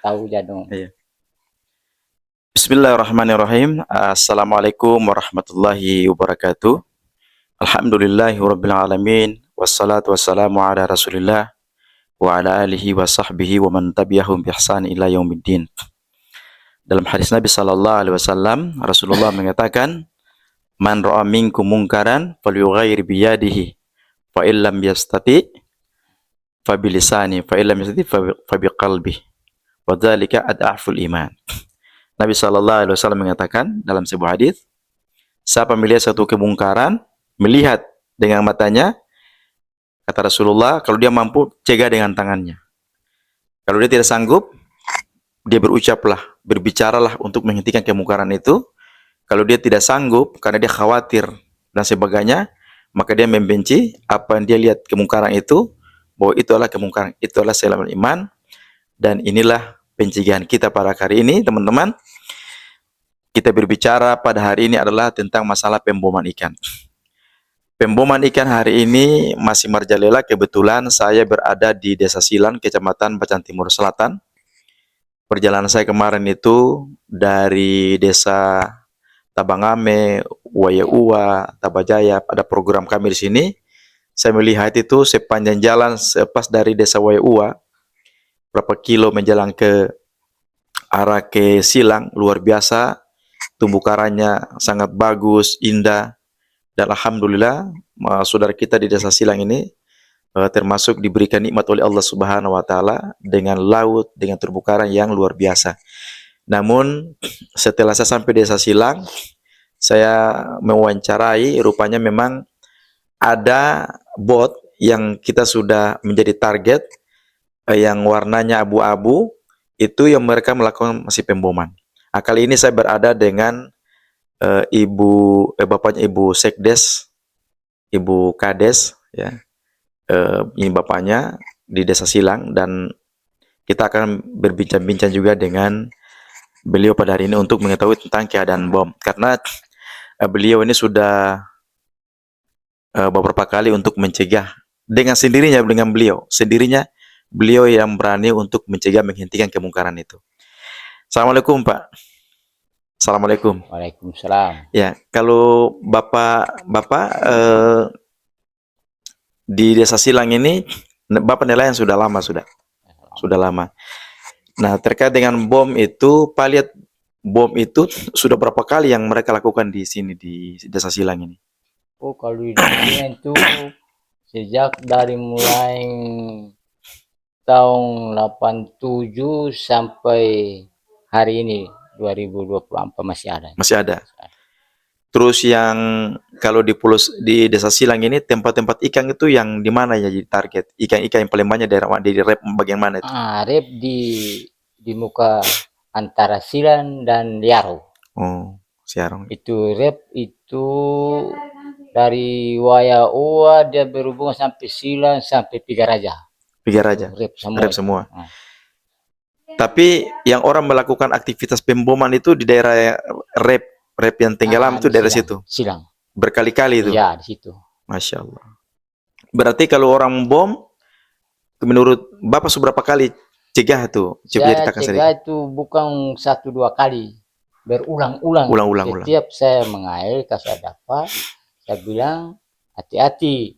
tahu jadong. Iya. Bismillahirrahmanirrahim. Assalamualaikum warahmatullahi wabarakatuh. Alhamdulillahirabbil alamin. Wassalatu wassalamu ala Rasulillah wa ala alihi wa sahbihi wa man tabi'ahum bi ihsan ila yaumiddin. Dalam hadis Nabi sallallahu alaihi wasallam, Rasulullah mengatakan, "Man ra'a minkum munkaran falyughayyir bi yadihi, fa illam yastati fa bi lisani, fa illam yastati fa bi qalbi. Wa dzalika ad'aful iman." Nabi sallallahu alaihi wasallam mengatakan dalam sebuah hadis, siapa melihat satu kemungkaran, melihat dengan matanya, kata Rasulullah, kalau dia mampu, cegah dengan tangannya. Kalau dia tidak sanggup, dia berucaplah, berbicaralah untuk menghentikan kemungkaran itu. Kalau dia tidak sanggup, karena dia khawatir dan sebagainya, maka dia membenci apa yang dia lihat kemungkaran itu, bahwa itu adalah kemungkaran, itu adalah selamat iman. Dan inilah pencegahan kita pada hari ini, teman-teman. Kita berbicara pada hari ini adalah tentang masalah pemboman ikan. Pemboman ikan hari ini masih merajalela. Kebetulan saya berada di Desa Silang, Kecamatan Bacan Timur Selatan. Perjalanan saya kemarin itu dari Desa Tabangame, Wayaua, Tabajaya. Ada program kami di sini. Saya melihat itu sepanjang jalan pas dari Desa Wayaua, berapa kilo menjelang ke arah ke Silang, luar biasa. Tumbuh karangnya sangat bagus, indah. Dan alhamdulillah, saudara kita di Desa Silang ini termasuk diberikan nikmat oleh Allah Subhanahu wa taala dengan laut, dengan terumbu karang yang luar biasa. Namun setelah saya sampai Desa Silang, saya mewawancarai, rupanya memang ada bot yang kita sudah menjadi target, yang warnanya abu-abu, itu yang mereka melakukan masih pemboman. Kali ini saya berada dengan bapaknya Ibu Sekdes, Ibu Kades, ya. Ini bapaknya di Desa Silang, dan kita akan berbincang-bincang juga dengan beliau pada hari ini untuk mengetahui tentang keadaan bom. Karena beliau ini sudah beberapa kali untuk mencegah dengan sendirinya, beliau yang berani untuk mencegah, menghentikan kemungkaran itu. Assalamualaikum, Pak. Assalamualaikum. Waalaikumsalam. Ya, kalau Bapak di Desa Silang ini, Bapak nelayan sudah lama, sudah lama. Nah, terkait dengan bom itu, Pak lihat bom itu sudah berapa kali yang mereka lakukan di sini di Desa Silang ini? Oh, kalau di dunia itu sejak dari mulai tahun 87 sampai hari ini 2024 masih ada. Masih ada. Terus yang kalau di Desa Silang ini, tempat-tempat ikan itu yang di mana ya jadi target? Ikan-ikan yang paling banyak dari rep bagian mana itu? Rep di muka antara Silang dan Liaro. Oh, Siarong. Itu rep itu dari Wayaua dia berhubungan sampai Silang sampai Pigaraja. Rep semua. Tapi yang orang melakukan aktivitas pemboman itu di daerah rep yang tenggelam itu daerah situ. Silang. Berkali-kali itu. Ya, di situ. Masya Allah. Berarti kalau orang bom, menurut Bapak seberapa kali cegah tuh? Saya cegah itu bukan 1-2 kali, berulang-ulang. Setiap saya mengair, saya dapat, saya bilang hati-hati,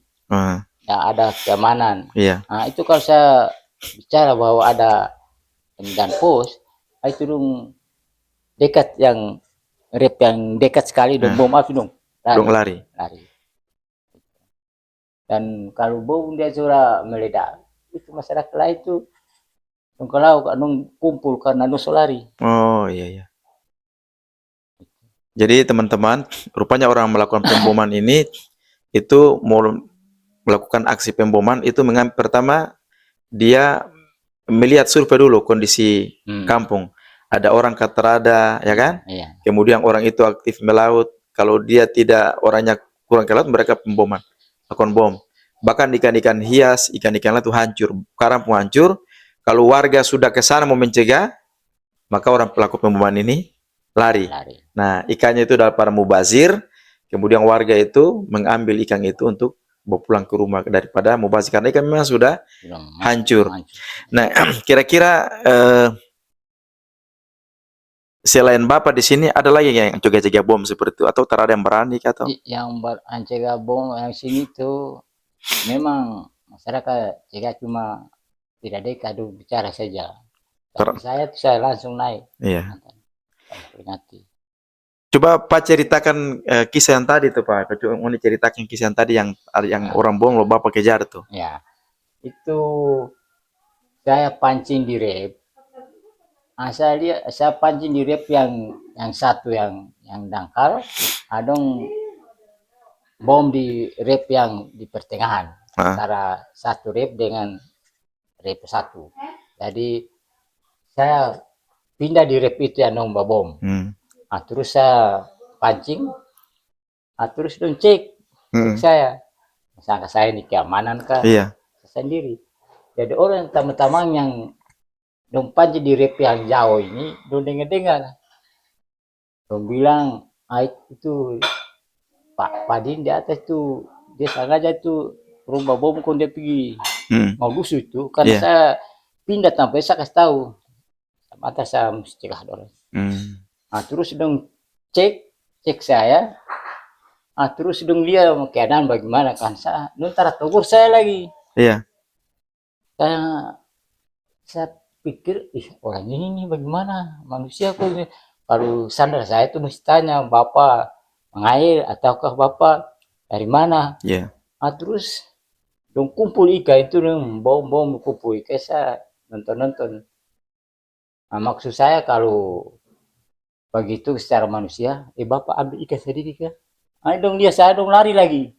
ya ada keamanan. Iya. Nah, itu kalau saya bicara bahwa ada dan pos, itu dong dekat yang rep yang dekat sekali dong bom itu dong lari. Dan kalau bom dia sudah meledak, itu masyarakat lain itu dong kalau kumpul karena dong lari. Oh iya. Jadi teman-teman, rupanya orang melakukan pemboman ini itu mau melakukan aksi pemboman itu pertama dia melihat survei dulu kondisi kampung. Ada orang katerada, ya kan? Iya. Kemudian orang itu aktif melaut. Kalau dia tidak, orangnya kurang ke laut, mereka pemboman, lakukan bom. Bahkan ikan-ikan hias, ikan-ikan laut itu hancur, karang pun hancur. Kalau warga sudah ke sana mau mencegah, maka orang pelaku pemboman ini lari. Nah, ikannya itu adalah para mubazir. Kemudian warga itu mengambil ikan itu untuk bawa pulang ke rumah daripada mubazir, karena ikan memang sudah hancur. Nah, kira-kira Selain Bapak di sini ada lagi yang jaga-jaga bom seperti itu atau terada yang berani atau? Yang jaga bom yang sini tuh memang masyarakat jaga cuma tidak dekat dulu bicara saja. Tapi saya langsung naik. Iya. Peringati. Coba Pak ceritakan kisah yang tadi tuh Pak. Coba mau ceritakan kisah yang tadi yang orang bom lo Bapak kejar tuh. Ya, itu saya pancing di rep. Saya pancing di rep yang satu yang dangkal, adong bom di rep yang di pertengahan antara satu rep dengan rep satu. Jadi saya pindah di rep itu yang nomor bom. Nah, terus saya pancing, terus dong cek saya, misalnya saya ini keamanan kah? Iya. Sendiri. Jadi orang teman-teman yang dong pancing di rep yang jauh ini, dong dengar-dengar, dong bilang, itu Pak Padin di atas tuh, dia sengaja tuh rumah bom kon dia pergi mau lusuh itu, karena saya pindah tanpa saya kasih tahu, mata saya mesti cegah dorong. Nah, terus dong cek saya, terus dong dia keadaan bagaimana kan, saya ntar tegur saya lagi. Iya. Saya pikir, orang ini bagaimana manusia kok ini. Kalau sandar saya tuh mesti tanya, Bapak mengair ataukah Bapak dari mana? Iya. Terus dong kumpul ikan itu dong bom kumpul ikan, saya nonton. Nah, maksud saya kalau begitu secara manusia, Bapak ambil ikan sendiri kah? Dong saya dong lari lagi.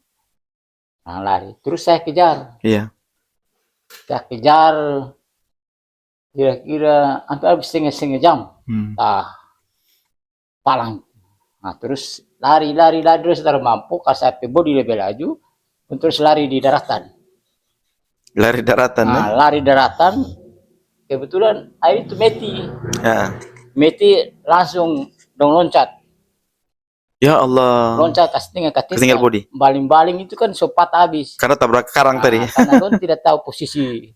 Nah, lari. Terus saya kejar. Iya. Saya kejar kira-kira hampir setengah jam. Palang. Nah, terus lari terus mampu kasih bodi lebih laju, terus lari di daratan. Lari daratan? Nah, lari daratan. Kebetulan air itu meti. Ya. Meti langsung dong loncat. Ya Allah. Loncat ketinggal bodi. Baling-baling itu kan sopat habis. Karena tabrak karang tadi. Karena dong tidak tahu posisi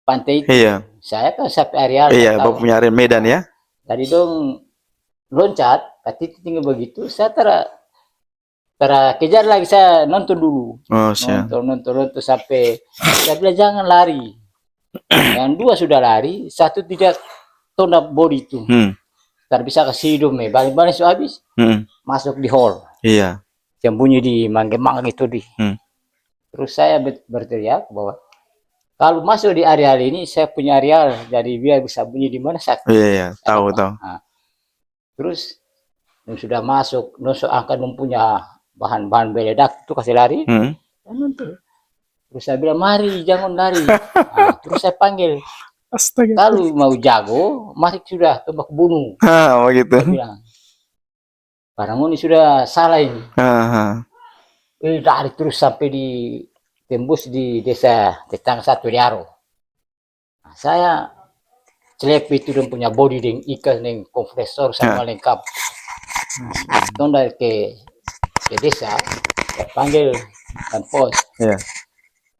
pantai itu. Iya. Saya kan sampai area. Iya, Bapak punya area Medan ya. Tadi dong loncat, tinggal begitu, saya kejar lagi, saya nonton dulu. Nonton sampai saya bilang jangan lari. Yang dua sudah lari, satu tidak tondap bodi itu. Tak bisa kasih hidung, balik-balik sudah habis. Masuk di hall. Iya. Yang bunyi di mangga-mangga itu di. Terus saya berteriak bahwa kalau masuk di area ini, saya punya area, jadi biar bisa bunyi di mana saya. Iya, tahu. Nah, terus sudah masuk, akan mempunyai bahan-bahan meledak itu kasih lari. Terus saya bilang mari jangan lari. Nah, terus saya panggil. Astaga. Kalau mau jago, mari sudah tembak bunuh. Begitu. Saya bilang, barang ini sudah salah ini. Lari terus sampai tembus di desa tetangga satu Riaro. Nah, saya celep itu dan punya body dengan ikan dengan kompresor sama lengkap. Tunda ke desa, saya panggil dan pos.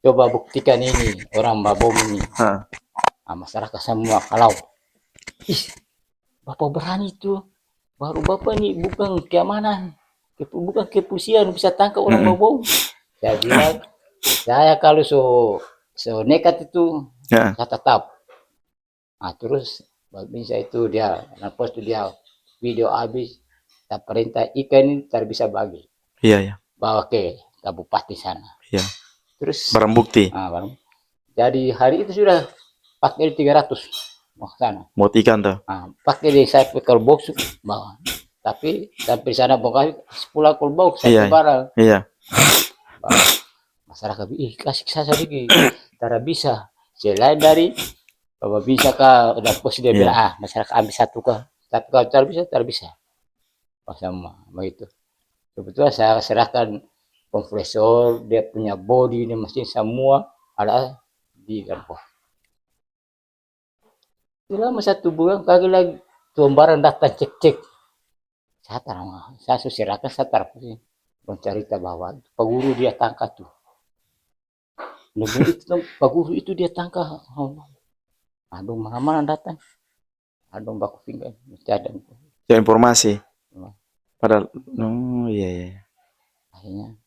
Coba buktikan ini orang bom ini. Masyarakat semua kalau, Bapak berani itu, baru Bapak ini bukan keamanan, bukan kepolisian bisa tangkap orang bom. Saya bilang, saya kalau so nekat itu, saya tetap. Nah, terus bisa itu dia, pos itu dia video habis. Tak perintah ikan ini tak bisa bagi. Iya. Bawa ke Kabupaten sana. Iya. Terus barang bukti. Jadi hari itu sudah pakai 300 mau sana. Mau ikan tuh. Pakai di saya pekal box bawa. Tapi sampai sana pokoknya 10 kol box satu barang. Iya. Masyarakat kasih saya sedikit. Tak bisa. Selain dari bahwa bisa kah udah pos dia bilang masyarakat ambil satu kah. Tapi kalau tak bisa. Sama begitu. Kebetulan saya serahkan kompresor, dia punya body, ini mesin semua ada di Lampung. Selama 1 bulan kali lagi lembaran datang cek. Saya serahkan saya taruh mencerita bahwa Pak Guru dia tangkap tuh. Pak Guru itu dia tangkap. Aduh, mana datang. Ada baku pinggan, mesti ada. Informasi. Nah, Padahal, oh iya, iya. akhirnya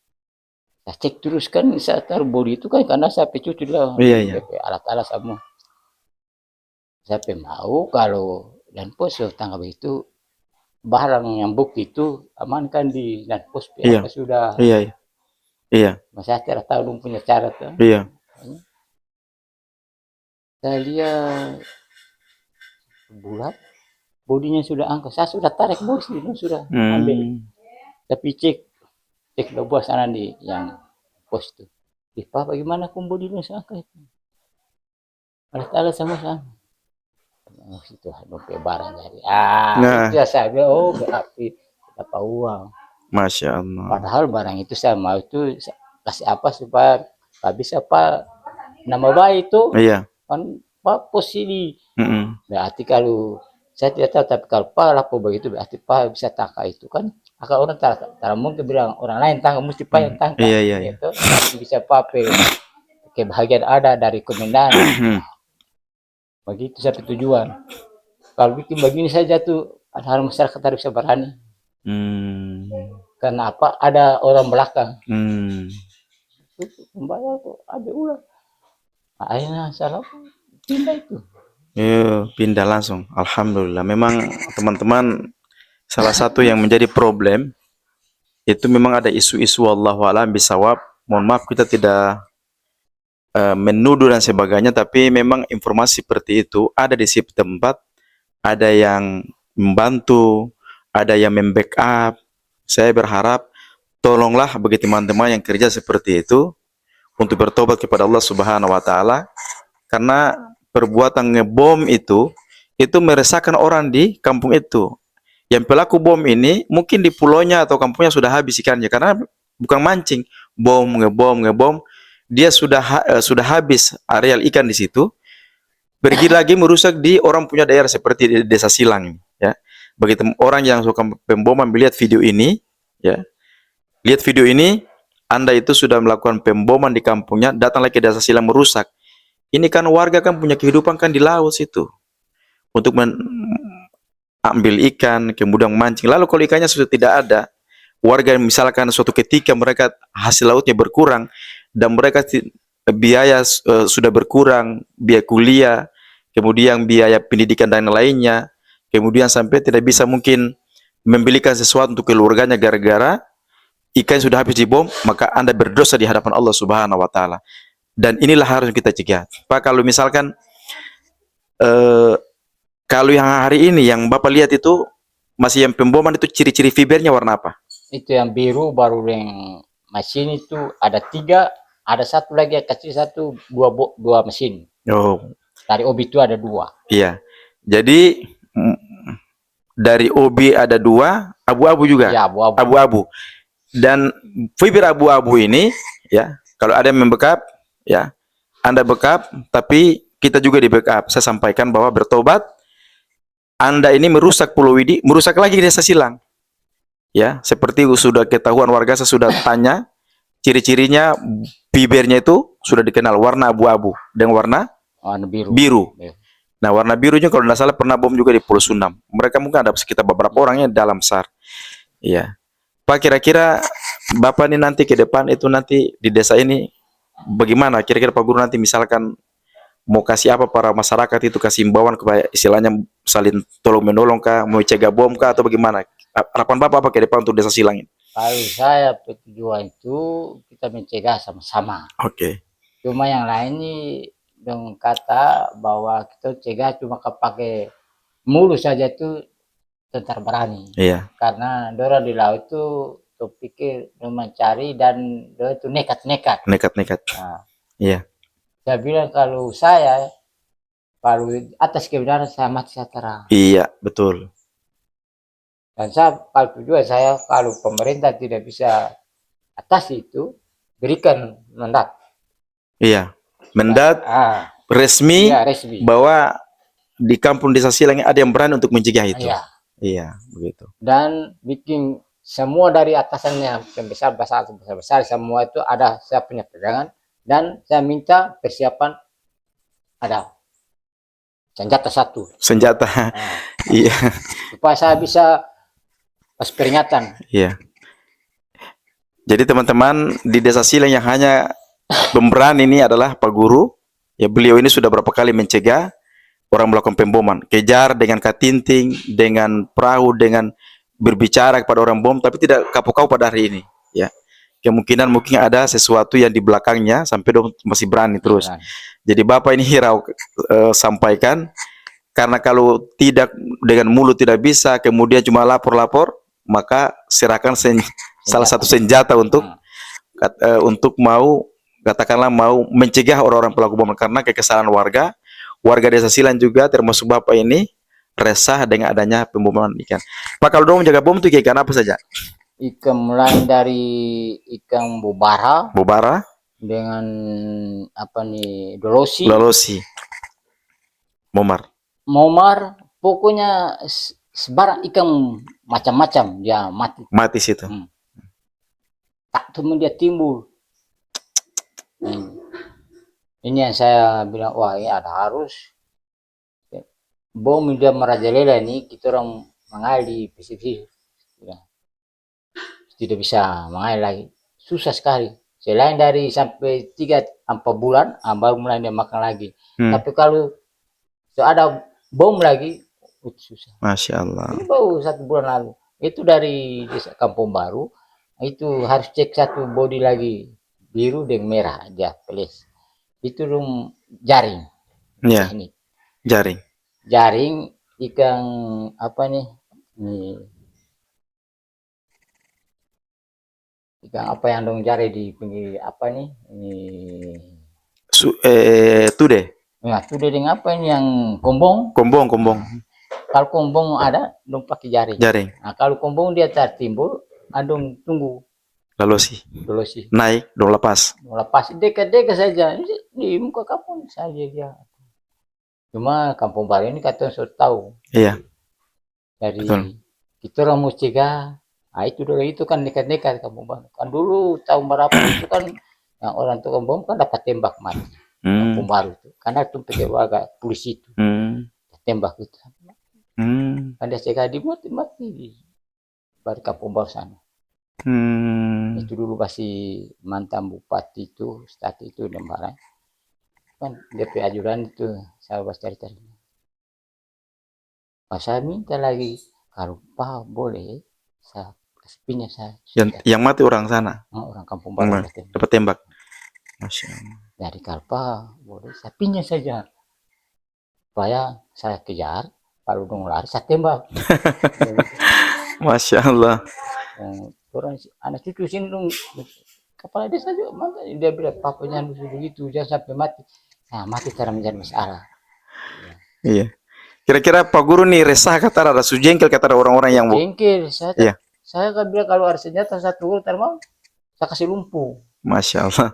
saya cek terus kan, saya taruh body itu kan karena saya cuci dulu Iya, iya. alat-alat semua. Saya mau kalau dan pos tanggal itu barang yang bukti itu amankan di dan pos Iya. sudah. Iya, iya. Iya. Saya tidak tahu dong punya cara tuh. Iya. Saya lihat bulat, bodinya sudah angkat. Saya sudah tarik bos itu sudah ambil. Tapi cek buah sana di yang pos itu. Pak, bagaimana kum bodinya saya angkat? Alat-alat sama sama. Oh, itu dompet barang jadi. Nah. Itu ya saya bilang, oh berarti dapat uang. Masya Allah. Padahal barang itu saya mau itu kasih apa supaya bisa Pak nama baik itu. Iya. Kan Pak pos ini. Berarti kalau saya tidak tahu, tapi kalau Pak lapor begitu berarti Pak bisa tangkap itu kan. Kalau orang tak mungkin bilang orang lain tangkap, mesti Pak yang tangkap. Iya, iya, iya. Gitu. Bisa Pak kebahagiaan ada dari komandan. Begitu sampai tujuan. Kalau bikin begini saja tuh hal masyarakat harus bisa berani. Karena apa? Ada orang belakang. Membayar kok ada ulang. Akhirnya salah pindah itu. Iya, pindah langsung. Alhamdulillah. Memang teman-teman, salah satu yang menjadi problem itu memang ada isu-isu wallahu a'lam bisawab. Mohon maaf kita tidak menuduh dan sebagainya, tapi memang informasi seperti itu ada di setiap tempat. Ada yang membantu, ada yang membackup. Saya berharap tolonglah bagi teman-teman yang kerja seperti itu untuk bertobat kepada Allah Subhanahu wa taala, karena perbuatan ngebom itu meresahkan orang di kampung itu. Yang pelaku bom ini mungkin di pulaunya atau kampungnya sudah habis ikannya, karena bukan mancing, ngebom, dia sudah habis areal ikan di situ. Pergi lagi merusak di orang punya daerah seperti di Desa Silang, ya. Bagi orang yang suka pemboman, lihat video ini, ya. Lihat video ini, Anda itu sudah melakukan pemboman di kampungnya, datang lagi ke Desa Silang merusak. Ini kan warga kan punya kehidupan kan di laut situ. Untuk ambil ikan, kemudian mancing. Lalu kalau ikannya sudah tidak ada, warga misalkan suatu ketika mereka hasil lautnya berkurang dan mereka biaya sudah berkurang, biaya kuliah, kemudian biaya pendidikan dan lainnya, kemudian sampai tidak bisa mungkin membelikan sesuatu untuk keluarganya gara-gara ikan sudah habis dibom, maka Anda berdosa di hadapan Allah Subhanahu wa taala. Dan inilah harus kita cegah. Pak, kalau misalkan kalau yang hari ini yang Bapak lihat itu masih yang pemboman itu, ciri-ciri fibernya warna apa? Itu yang biru, baru yang mesin itu ada 3, ada satu lagi yang kecil, satu, dua mesin. Oh. Dari OB itu ada 2. Iya. Jadi dari OB ada 2, abu-abu juga. Ya, abu-abu. Dan fiber abu-abu ini, ya, kalau ada yang membackup, ya, Anda backup, tapi kita juga di backup. Saya sampaikan bahwa bertobat, Anda ini merusak Pulau Widi, merusak lagi Desa Silang. Ya, seperti sudah ketahuan warga, saya sudah tanya, ciri-cirinya fibernya itu sudah dikenal, warna abu-abu dan warna biru. Nah, warna birunya kalau tidak salah pernah bom juga di Pulau Sundam. Mereka mungkin ada sekitar beberapa orangnya dalam SAR. Iya. Pak, kira-kira Bapak ini nanti ke depan itu nanti di desa ini bagaimana? Kira-kira Pak Guru nanti misalkan mau kasih apa para masyarakat itu, kasih imbauan kepada istilahnya saling tolong menolong kah, mau cegah bom kah, atau bagaimana? Harapan Bapak apa ke depan untuk Desa Silang ini? Kalau saya tujuan itu kita mencegah sama-sama. Oke. Cuma yang lain ini dong kata bahwa kita cegah cuma pakai mulus saja itu tentar berani. Iya. Karena Dora di laut itu tuh pikir mencari dan Dora itu nekat-nekat. Nah, iya. Saya bilang kalau atas kebenaran saya mati saya terang. Iya, betul. Dan kalau tujuan saya, kalau pemerintah tidak bisa atas itu, berikan mandat. Iya, mandat resmi, ya, resmi bahwa di kampung Desa Silang ada yang berani untuk mencegah itu. Iya. Iya, begitu. Dan bikin semua dari atasannya yang besar semua itu ada saya punya pegangan, dan saya minta persiapan ada senjata satu. Senjata. Iya. Supaya saya bisa pas peringatan. Iya. Jadi teman-teman di Desa Silang yang hanya pemberani ini adalah Pak Guru. Ya, beliau ini sudah berapa kali mencegah orang melakukan pemboman, kejar dengan katinting, dengan perahu, dengan berbicara kepada orang bom, tapi tidak kapok-kapok pada hari ini. Ya, kemungkinan mungkin ada sesuatu yang di belakangnya sampai dong masih berani terus. Jadi Bapak ini hirau sampaikan, karena kalau tidak dengan mulut tidak bisa, kemudian cuma lapor-lapor, maka serahkan salah satu senjata untuk mau katakanlah mau mencegah orang-orang pelaku bom, karena kekesalan warga Desa Silang juga termasuk Bapak ini resah dengan adanya pemboman ikan. Pak, kalau dong menjaga bom itu ikan apa saja? Ikan mulai dari ikan bobara dengan apa nih, dolosi, momar, pokoknya sebarang ikan macam-macam dia mati situ. Tak cuma dia timbul. Ini yang saya bilang, wah ini ada harus bom dia merajalela ini, kita orang mengalir di pesisir. Tidak bisa mengalir lagi, susah sekali. Selain dari sampai 3-4 bulan, baru mulai dia makan lagi. Tapi kalau ada bom lagi, itu susah. Masya Allah. Ini baru 1 bulan lalu. Itu dari Desa Kampung Baru, itu harus cek satu bodi lagi, biru dan merah aja, pelis. Itu jaring. Ya. Jaring ikan apa nih? Ikan apa yang dong jari di pinggir apa nih? Tude. Ya, tude dengan apa ini yang kombong? Kalau kombong ada, dong pakai jaring. Nah, kalau kombong dia tertimbul, dong tunggu. Dolosi. Naik, dong lepas. Dekat-dekat saja di muka kampung saja dia. Cuma Kampung Baru ini kata sudah tahu. Iya. Dari kita orang mau cegah. Nah, itu dulu itu kan dekat-dekat Kampung Baru. Kan dulu tahun berapa itu kan yang orang tukang bom kan dapat tembak mati. Kampung Baru itu. Karena itu pakai warga polisi itu. Tembak itu. Kan dia cegah mati di Kampung Baru sana. Itu dulu masih mantan bupati itu, stati itu Lembaran. Kan DP ajudan itu saya bahas cerita. Pas saya minta lagi, kalau Pak boleh, saya pinnya saya. Yang mati orang sana? Orang Kampung Baru dapat tembak. Masya Allah. Dari Kalpa boleh, saya pinnya saja. Supaya saya kejar, kalau dong lari saya tembak. Masya Allah. Orang anak cucu sini dong kepala desa juga mantap, dia bilang papanya begitu jangan sampai mati. Nah, mati cara menjadi masalah. Iya. Kira-kira Pak Guru nih resah kata ada sujengkel kata orang-orang yang jengkel. Saya kan bilang kalau ada senjata satu termau saya kasih lumpuh. Masya Allah.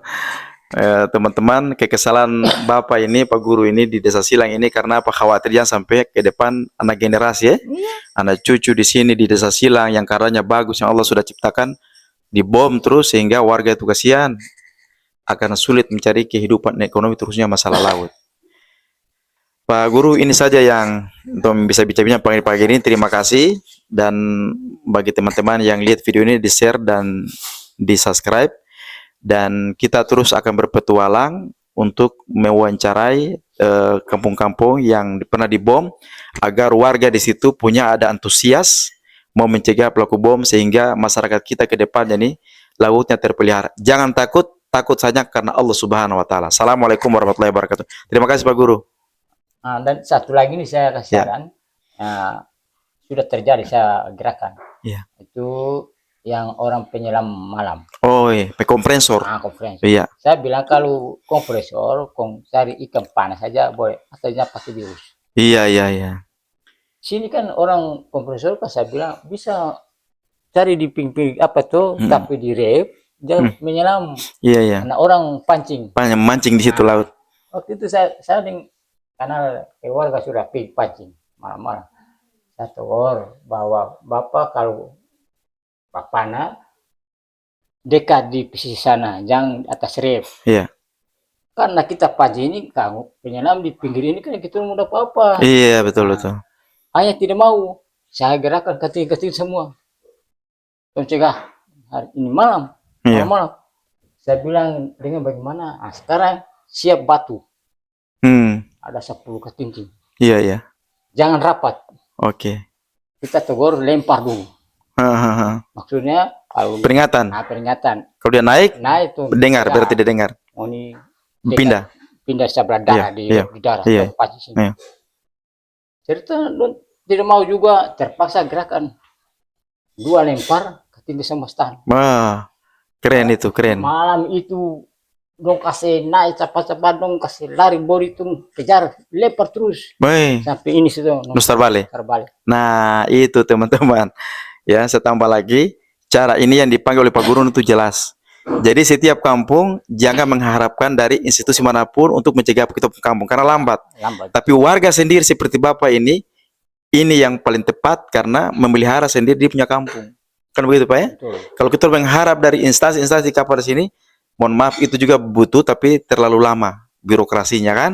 Teman-teman, kekesalan Bapak ini, Pak Guru ini di Desa Silang ini karena apa, khawatir jangan sampai ke depan anak generasi anak cucu di sini di Desa Silang yang karenanya bagus yang Allah sudah ciptakan dibom terus sehingga warga itu kasihan akan sulit mencari kehidupan ekonomi terusnya masalah laut. Pak Guru, ini saja yang untuk bisa bicara pagi ini. Terima kasih, dan bagi teman-teman yang lihat video ini di share dan di subscribe. Dan kita terus akan berpetualang untuk mewawancarai kampung-kampung yang pernah dibom agar warga di situ punya ada antusias mau mencegah pelaku bom sehingga masyarakat kita ke depannya nih lautnya terpelihara. Jangan takut saja karena Allah Subhanahu wa taala. Assalamualaikum warahmatullahi wabarakatuh. Terima kasih Pak Guru. Dan satu lagi nih saya kasih saran. Sudah terjadi saya gerakan. Itu yang orang penyelam malam. Oh iya, kompresor. Kompresor. Iya. Saya bilang kalau kompresor, cari ikan panas saja boleh. Asalnya pakai virus. Iya. Sini kan orang kompresor kan saya bilang bisa cari di pinggir apa tuh, tapi di rep, jangan menyelam. Iya. Karena orang mancing di situ laut. Waktu itu saya dengan karena keluarga sudah pergi pancing malam-malam. Saya tegur bahwa Bapak kalau Papana dekat di pesisir sana, jangan atas rep. Iya. Karena kita pagi ini kamu penyelam di pinggir ini kan kita mau apa-apa. Iya, betul betul. Hanya tidak mau. Saya gerakan kecil-kecil semua. Mencegah hari ini malam. Malam. Saya bilang dengan bagaimana? Nah, sekarang siap batu. Ada 10 ketinggi. Iya, iya. Jangan rapat. Oke. Kita tegur, lempar dulu. Maksudnya kalau peringatan. Nah, peringatan. Kalau dia naik tuh. Dengar, berarti dia dengar. Oh, ini pindah sebelah darah di darah. Iya. Cerita tidak mau juga, terpaksa gerakan. 2 lempar ketinggi sama stan. Wah, keren itu, keren. Malam itu dong kasih naik cepat-cepat, dong kasih lari body itu kejar, lempar terus. Sampai ini sudah terbalik. Nah, itu teman-teman. Ya, saya tambah lagi, cara ini yang dipanggil oleh Pak Guru itu jelas. Jadi setiap kampung jangan mengharapkan dari institusi manapun untuk mencegah kita kampung karena lambat. Tapi warga sendiri seperti Bapak ini yang paling tepat karena memelihara sendiri di punya kampung. Kan begitu Pak ya? Betul. Kalau kita mengharap dari instansi-instansi kapal di sini, mohon maaf itu juga butuh tapi terlalu lama birokrasinya kan.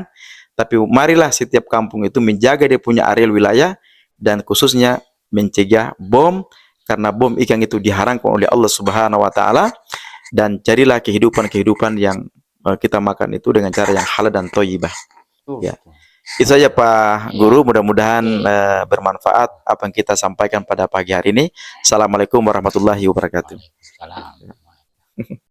Tapi marilah setiap kampung itu menjaga dia punya areal wilayah dan khususnya mencegah bom, karena bom ikan itu diharamkan oleh Allah Subhanahu wa taala. Dan carilah kehidupan yang kita makan itu dengan cara yang halal dan thayyibah. Ya. Itu saja Pak Guru, mudah-mudahan bermanfaat apa yang kita sampaikan pada pagi hari ini. Assalamualaikum warahmatullahi wabarakatuh.